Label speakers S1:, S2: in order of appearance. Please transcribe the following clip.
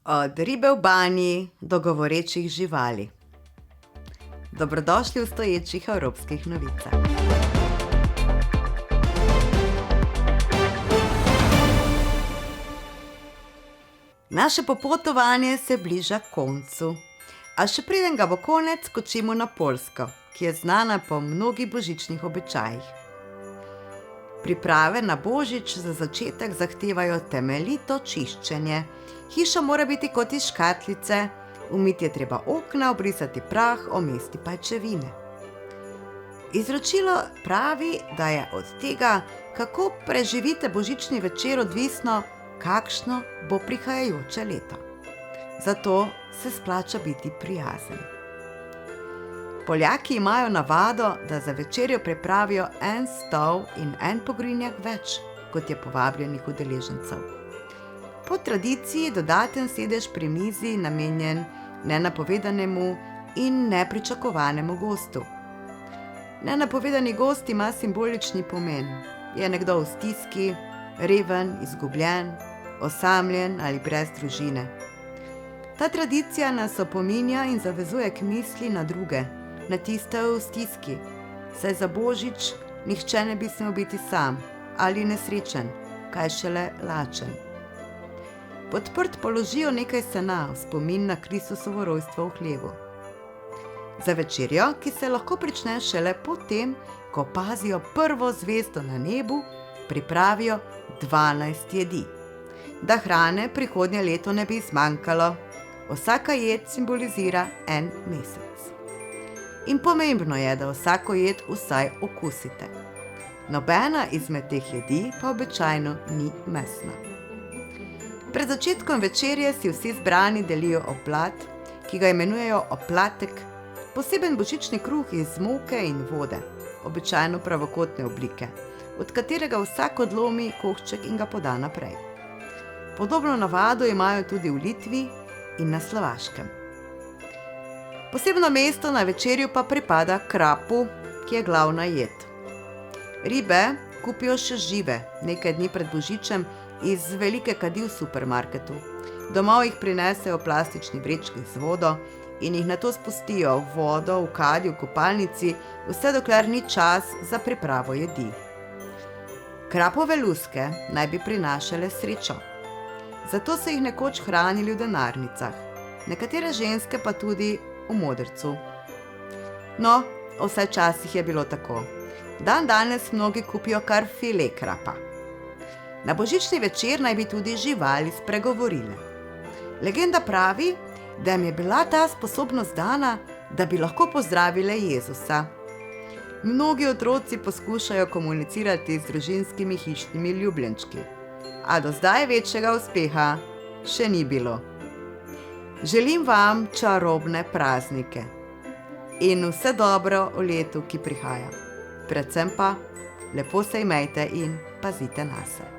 S1: Od ribe v banji do govorečih živali. Dobrodošli v stoječih evropskih novicah. Naše popotovanje se bliža koncu. A še preden ga bo konec, skočimo na Poljsko, ki je znana po mnogih božičnih običajih. Priprave na božič za začetek zahtevajo temeljito čiščenje. Hiša mora biti kot iz škatlice, umiti je treba okna, obrisati prah, omesti pajčevine. Izročilo pravi, da je od tega, kako preživite božični večer, odvisno, kakšno bo prihajajoče leto. Zato se splača biti prijazen. Poljaki imajo navado, da za večerjo pripravijo en stol in en pogrinjak več, kot je povabljenih udeležencev. Po tradiciji dodaten sedež pri mizi namenjen nenapovedanemu in nepričakovanemu gostu. Nenapovedani gost ima simbolični pomen. Je nekdo v stiski, reven, izgubljen, osamljen ali brez družine. Ta tradicija nas opominja in zavezuje k misli na druge, na tiste v stiski, saj za božič nihče ne bi smel biti sam ali nesrečen, kaj šele lačen. Pod prt položijo nekaj sena v spomin na Kristusovo rojstvo v hlevu. Za večerjo, ki se lahko prične šele potem, ko opazijo prvo zvezdo na nebu, pripravijo 12 jedi. Da hrane prihodnje leto ne bi zmanjkalo. Vsaka jed simbolizira en mesec. In pomembno je, da vsako jed vsaj okusite. Nobena izmed teh jedi pa običajno ni mesna. Pred začetkom večerje si vsi zbrani delijo oblat, ki ga imenujejo oplatek, poseben božični kruh iz moke in vode, običajno pravokotne oblike, od katerega vsak odlomi košček in ga poda naprej. Podobno navado imajo tudi v Litvi in na Slovaškem. Posebno mesto na večerju pa pripada krapu, ki je glavna jed. Ribe kupijo še žive, nekaj dni pred božičem, iz velike kadi v supermarketu. Domov jih prinesejo v plastični vrečki z vodo in jih nato spustijo v vodo v kadi v kopalnici, vse dokler ni čas za pripravo jedi. Krapove luske naj bi prinašale srečo. Zato so jih nekoč hranili v denarnicah, nekatere ženske pa tudi v modrcu. No, vsaj časih je bilo tako. Danes mnogi kupijo kar file krapa. Na božični večer naj bi tudi živali spregovorile. Legenda pravi, da jim je bila ta sposobnost dana, da bi lahko pozdravile Jezusa. Mnogi otroci poskušajo komunicirati z družinskimi hišnimi ljubljenčki, a do zdaj večjega uspeha še ni bilo. Želim vam čarobne praznike in vse dobro v letu, ki prihaja. Predvsem pa lepo se imejte in pazite nase.